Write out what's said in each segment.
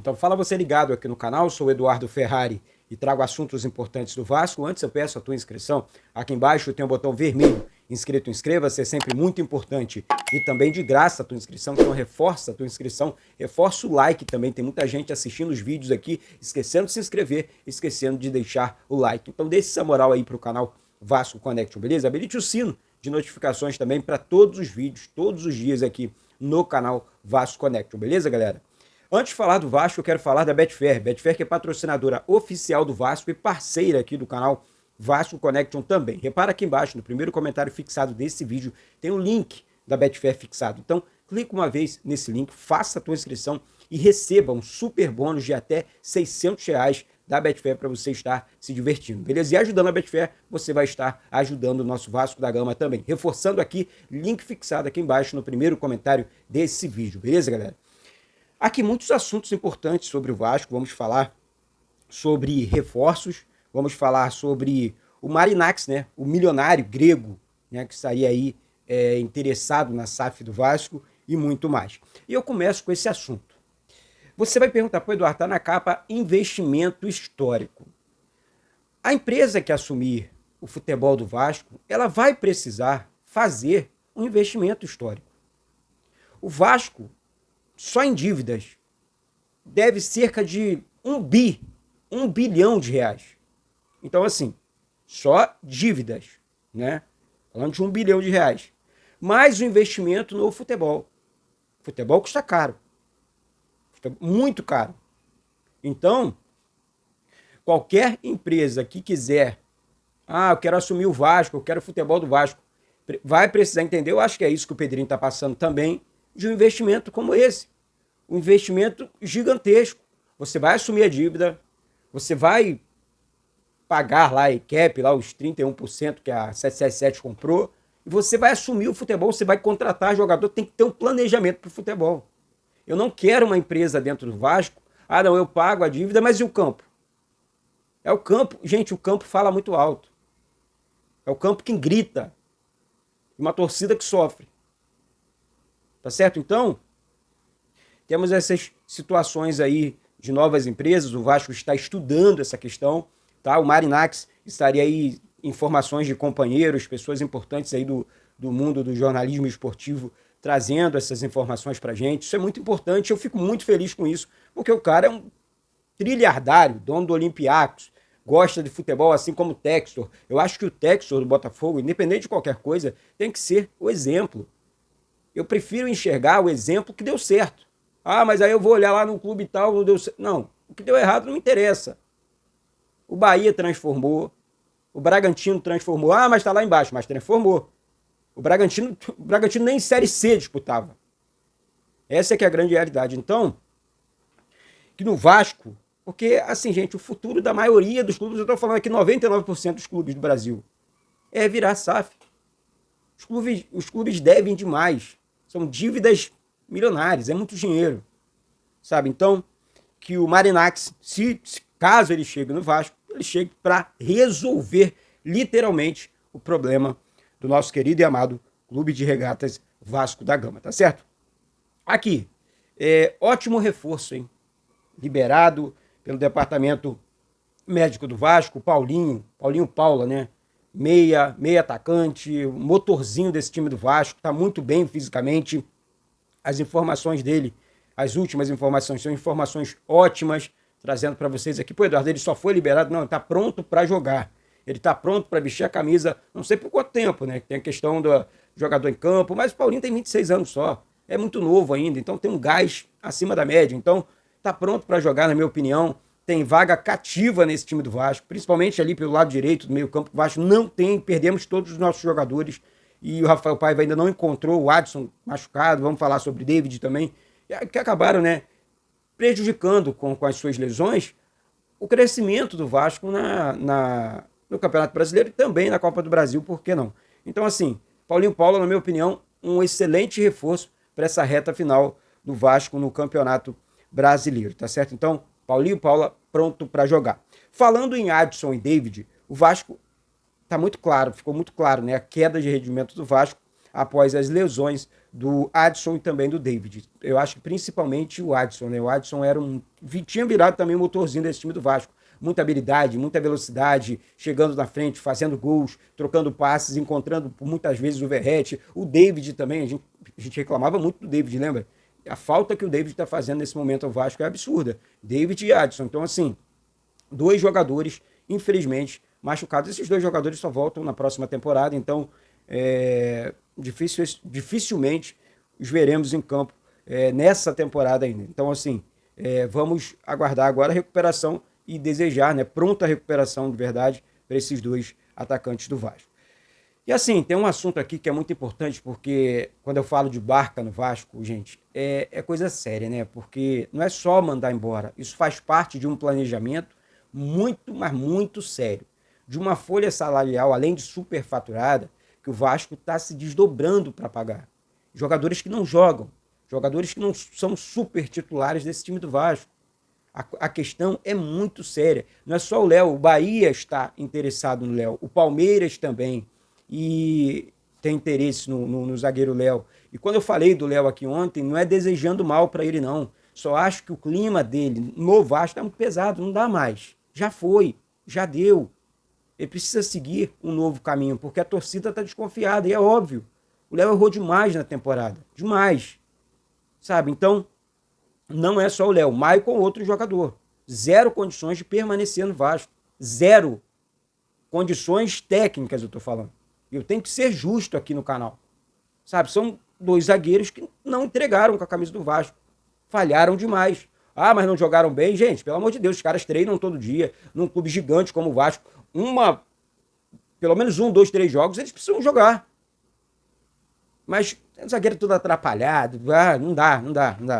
Então fala você ligado aqui no canal, sou o Eduardo Ferrari e trago assuntos importantes do Vasco. Antes eu peço a tua inscrição. Aqui embaixo tem um botão vermelho, inscrito, inscreva-se, é sempre muito importante. E também de graça a tua inscrição, então reforça a tua inscrição, reforça o like também. Tem muita gente assistindo os vídeos aqui, esquecendo de se inscrever, esquecendo de deixar o like. Então deixe essa moral aí pro canal Vasco Connection, beleza? Habilite o sino de notificações também para todos os vídeos, todos os dias aqui no canal Vasco Connection, beleza, galera? Antes de falar do Vasco, eu quero falar da Betfair. Betfair que é patrocinadora oficial do Vasco e parceira aqui do canal Vasco Connection também. Repara aqui embaixo, no primeiro comentário fixado desse vídeo, tem um link da Betfair fixado. Então, clica uma vez nesse link, faça a tua inscrição e receba um super bônus de até R$ 600 da Betfair para você estar se divertindo, beleza? E ajudando a Betfair, você vai estar ajudando o nosso Vasco da Gama também. Reforçando aqui, link fixado aqui embaixo no primeiro comentário desse vídeo, beleza, galera? Aqui muitos assuntos importantes sobre o Vasco, vamos falar sobre reforços, vamos falar sobre o Marinakis, né, o milionário grego, né, que estaria aí interessado na SAF do Vasco e muito mais. E eu começo com esse assunto. Você vai perguntar, pô, Eduardo, tá na capa investimento histórico. A empresa que assumir o futebol do Vasco, ela vai precisar fazer um investimento histórico. O Vasco, só em dívidas, deve cerca de um bilhão de reais. Então, assim, só dívidas, né? Falando de 1 bilhão de reais. Mais o investimento no futebol. Futebol custa caro. Custa muito caro. Então, qualquer empresa que quiser, eu quero assumir o Vasco, eu quero o futebol do Vasco, vai precisar entender, eu acho que é isso que o Pedrinho está passando também, de um investimento como esse. Um investimento gigantesco. Você vai assumir a dívida, você vai pagar lá a ECAP, lá os 31% que a 777 comprou, e você vai assumir o futebol, você vai contratar jogador, tem que ter um planejamento para o futebol. Eu não quero uma empresa dentro do Vasco, não, eu pago a dívida, mas e o campo? É o campo, gente, o campo fala muito alto. É o campo que grita. Uma torcida que sofre. Tá certo? Então, temos essas situações aí de novas empresas, o Vasco está estudando essa questão, tá? O Marinakis estaria aí, informações de companheiros, pessoas importantes aí do mundo do jornalismo esportivo, trazendo essas informações pra gente. Isso é muito importante, eu fico muito feliz com isso, porque o cara é um trilhardário, dono do Olympiacos, gosta de futebol assim como o Textor. Eu acho que o Textor do Botafogo, independente de qualquer coisa, tem que ser o exemplo. Eu prefiro enxergar o exemplo que deu certo. Mas aí eu vou olhar lá no clube e tal, não deu certo. Não, o que deu errado não me interessa. O Bahia transformou, o Bragantino transformou. Mas tá lá embaixo, mas transformou. O Bragantino nem Série C disputava. Essa é que é a grande realidade. Então, que no Vasco, porque assim, gente, o futuro da maioria dos clubes, eu tô falando aqui 99% dos clubes do Brasil, é virar SAF. Os clubes devem demais. São dívidas milionárias, é muito dinheiro, sabe? Então, que o Marinakis, caso ele chegue no Vasco, ele chegue para resolver literalmente o problema do nosso querido e amado Clube de Regatas Vasco da Gama, tá certo? Aqui, ótimo reforço, hein? Liberado pelo departamento médico do Vasco, Paulinho Paula, né? Meia atacante, motorzinho desse time do Vasco, tá muito bem fisicamente. As informações dele, as últimas informações, são informações ótimas, trazendo para vocês aqui. Pô, Eduardo, ele só foi liberado? Não, ele está pronto para jogar. Ele está pronto para vestir a camisa, não sei por quanto tempo, né? Tem a questão do jogador em campo, mas o Paulinho tem 26 anos só. É muito novo ainda, então tem um gás acima da média. Então, está pronto para jogar, na minha opinião. Tem vaga cativa nesse time do Vasco, principalmente ali pelo lado direito do meio campo. O Vasco não tem, perdemos todos os nossos jogadores. E o Rafael Paiva ainda não encontrou o Adson machucado, vamos falar sobre David também, que acabaram, né, prejudicando com as suas lesões o crescimento do Vasco no Campeonato Brasileiro e também na Copa do Brasil, por que não? Então, assim, Paulinho Paula, na minha opinião, um excelente reforço para essa reta final do Vasco no Campeonato Brasileiro, tá certo? Então, Paulinho Paula pronto para jogar. Falando em Adson e David, o Vasco tá muito claro, ficou muito claro, né? A queda de rendimento do Vasco, após as lesões do Adson e também do David. Eu acho que principalmente o Adson, né? O Adson tinha virado também o motorzinho desse time do Vasco. Muita habilidade, muita velocidade, chegando na frente, fazendo gols, trocando passes, encontrando muitas vezes o Verratti. O David também, a gente reclamava muito do David, lembra? A falta que o David está fazendo nesse momento ao Vasco é absurda. David e Adson. Então, assim, dois jogadores, infelizmente, machucados. Esses dois jogadores só voltam na próxima temporada, então dificilmente os veremos em campo nessa temporada ainda. Então, assim, vamos aguardar agora a recuperação e desejar, né, pronta recuperação de verdade para esses dois atacantes do Vasco. E assim, tem um assunto aqui que é muito importante, porque quando eu falo de Barca no Vasco, gente, é coisa séria, né? Porque não é só mandar embora, isso faz parte de um planejamento muito, mas muito sério. De uma folha salarial, além de superfaturada, que o Vasco está se desdobrando para pagar. Jogadores que não jogam, jogadores que não são super titulares desse time do Vasco. A questão é muito séria. Não é só o Léo, o Bahia está interessado no Léo, o Palmeiras também, e tem interesse no zagueiro Léo. E quando eu falei do Léo aqui ontem, não é desejando mal para ele, não. Só acho que o clima dele no Vasco está muito pesado, não dá mais. Já foi, já deu. Ele precisa seguir um novo caminho, porque a torcida está desconfiada, e é óbvio. O Léo errou demais na temporada, demais. Sabe, então, não é só o Léo, Maicon, outro jogador. Zero condições de permanecer no Vasco. Zero condições técnicas, eu estou falando. Eu tenho que ser justo aqui no canal. Sabe, são dois zagueiros que não entregaram com a camisa do Vasco. Falharam demais. Ah, mas não jogaram bem? Gente, pelo amor de Deus, os caras treinam todo dia, num clube gigante como o Vasco. Pelo menos 1, 2, 3 jogos eles precisam jogar. Mas o zagueiro todo atrapalhado, não dá.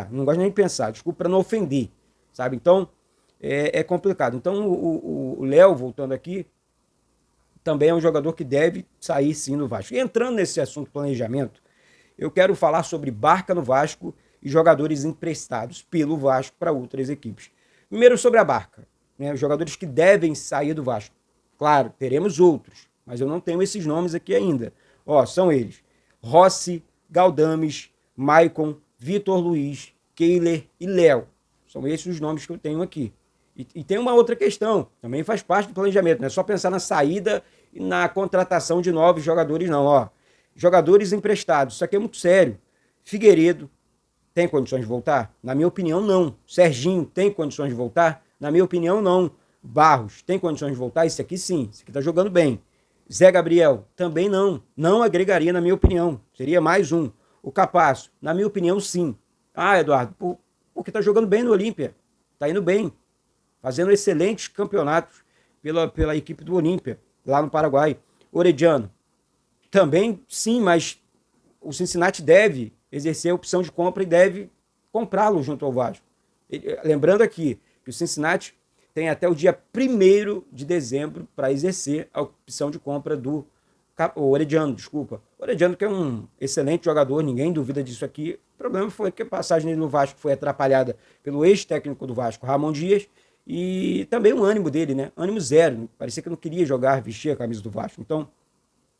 Não gosto nem de pensar, desculpa para não ofender, sabe? Então, é complicado. Então, o Léo, voltando aqui, também é um jogador que deve sair sim no Vasco. E entrando nesse assunto planejamento, eu quero falar sobre Barca no Vasco e jogadores emprestados pelo Vasco para outras equipes. Primeiro sobre a Barca, né? Os jogadores que devem sair do Vasco. Claro, teremos outros, mas eu não tenho esses nomes aqui ainda. São eles: Rossi, Galdames, Maicon, Vitor Luiz, Keiler e Léo. São esses os nomes que eu tenho aqui. E tem uma outra questão, também faz parte do planejamento, não é só pensar na saída e na contratação de novos jogadores, não. Jogadores emprestados, isso aqui é muito sério. Figueiredo tem condições de voltar? Na minha opinião, não. Serginho tem condições de voltar? Na minha opinião, não. Barros tem condições de voltar? Esse aqui sim, esse aqui tá jogando bem. Zé Gabriel, também não. Não agregaria, na minha opinião. Seria mais um. O Capasso, na minha opinião, sim. Eduardo, porque tá jogando bem no Olímpia. Tá indo bem. Fazendo excelentes campeonatos pela equipe do Olímpia, lá no Paraguai. Orediano, também sim, mas o Cincinnati deve exercer a opção de compra e deve comprá-lo junto ao Vasco. Lembrando aqui que o Cincinnati tem até o dia 1º de dezembro para exercer a opção de compra do Orediano, desculpa. O Orediano, que é um excelente jogador, ninguém duvida disso aqui. O problema foi que a passagem dele no Vasco foi atrapalhada pelo ex-técnico do Vasco, Ramon Dias, e também o ânimo dele, né? Ânimo zero. Parecia que não queria jogar, vestir a camisa do Vasco. Então,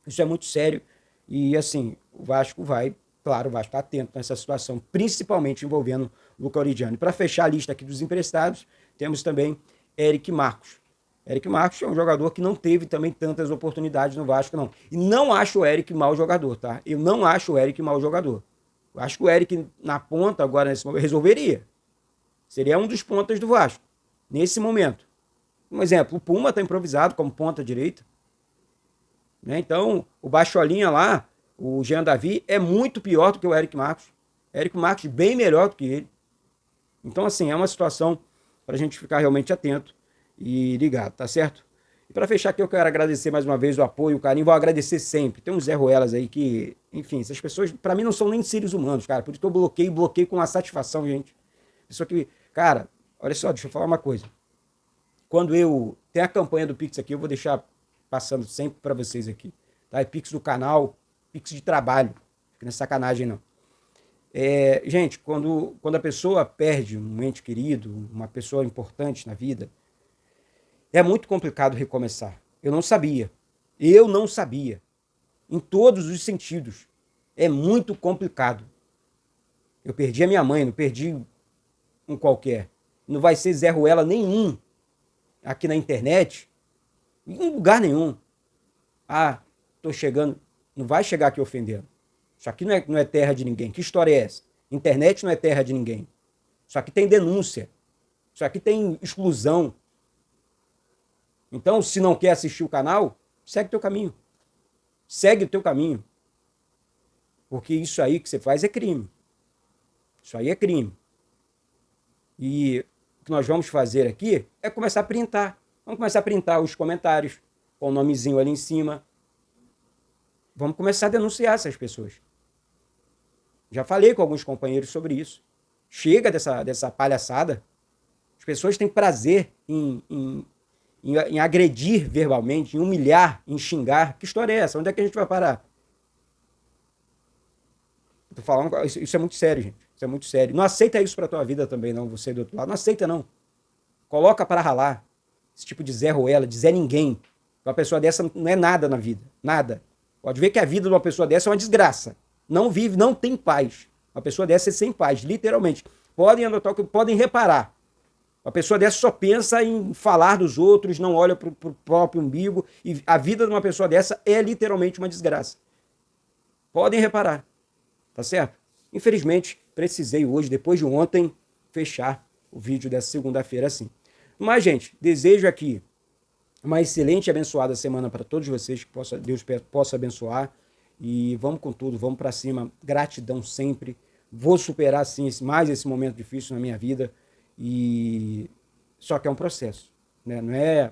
isso é muito sério. E, assim, o Vasco está atento nessa situação, principalmente envolvendo Luca Orediano. E para fechar a lista aqui dos emprestados, temos também Eric Marcos. Eric Marcos é um jogador que não teve também tantas oportunidades no Vasco, não. E não acho o Eric mau jogador, tá? Eu não acho o Eric mau jogador. Eu acho que o Eric, na ponta, agora nesse momento, resolveria. Seria um dos pontas do Vasco, nesse momento. Um exemplo, o Puma está improvisado como ponta direita. Né? Então, o Bacholinha lá, o Jean Davi, é muito pior do que o Eric Marcos. Eric Marcos bem melhor do que ele. Então, assim, é uma situação para a gente ficar realmente atento e ligado, tá certo? E para fechar aqui, eu quero agradecer mais uma vez o apoio, o carinho. Vou agradecer sempre. Tem uns Zé Ruelas aí que, enfim, essas pessoas, para mim, não são nem seres humanos, cara. Por isso que eu bloqueio com uma satisfação, gente. Pessoa que, cara, olha só, deixa eu falar uma coisa. Quando tem a campanha do Pix aqui, eu vou deixar passando sempre para vocês aqui. Tá? É Pix do canal, Pix de trabalho. Não é sacanagem, não. Gente, quando a pessoa perde um ente querido, uma pessoa importante na vida, é muito complicado recomeçar. Eu não sabia. Em todos os sentidos. É muito complicado. Eu perdi a minha mãe, não perdi um qualquer. Não vai ser Zé Ruela nenhum aqui na internet, em lugar nenhum. Ah, tô chegando. Não vai chegar aqui ofendendo. Isso aqui não é terra de ninguém. Que história é essa? Internet não é terra de ninguém. Isso aqui tem denúncia. Isso aqui tem exclusão. Então, se não quer assistir o canal, segue o teu caminho. Segue o teu caminho. Porque isso aí que você faz é crime. Isso aí é crime. E o que nós vamos fazer aqui é começar a printar. Vamos começar a printar os comentários com o nomezinho ali em cima. Vamos começar a denunciar essas pessoas. Já falei com alguns companheiros sobre isso. Chega dessa palhaçada. As pessoas têm prazer em agredir verbalmente, em humilhar, em xingar. Que história é essa? Onde é que a gente vai parar? Tô falando, isso é muito sério, gente. Isso é muito sério. Não aceita isso pra tua vida também, não, você do outro lado. Não aceita, não. Coloca para ralar. Esse tipo de Zé Ruela, de Zé Ninguém. Uma pessoa dessa não é nada na vida. Nada. Pode ver que a vida de uma pessoa dessa é uma desgraça. Não vive, não tem paz. Uma pessoa dessa é sem paz, literalmente. Podem anotar, podem reparar. Uma pessoa dessa só pensa em falar dos outros, não olha pro próprio umbigo. E a vida de uma pessoa dessa é literalmente uma desgraça. Podem reparar. Tá certo? Infelizmente, precisei hoje, depois de ontem, fechar o vídeo dessa segunda-feira assim. Mas, gente, desejo aqui uma excelente e abençoada semana para todos vocês, que Deus possa abençoar. E vamos com tudo, vamos para cima. Gratidão sempre. Vou superar, sim, mais esse momento difícil na minha vida. E só que é um processo, né? Não é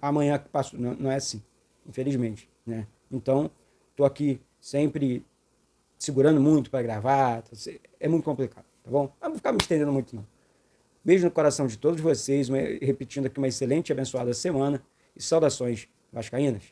amanhã que passou, não é assim, infelizmente, né? Então, tô aqui sempre segurando muito para gravar, é muito complicado, tá bom? Não vou ficar me estendendo muito, não. Beijo no coração de todos vocês, repetindo aqui uma excelente e abençoada semana e saudações vascaínas.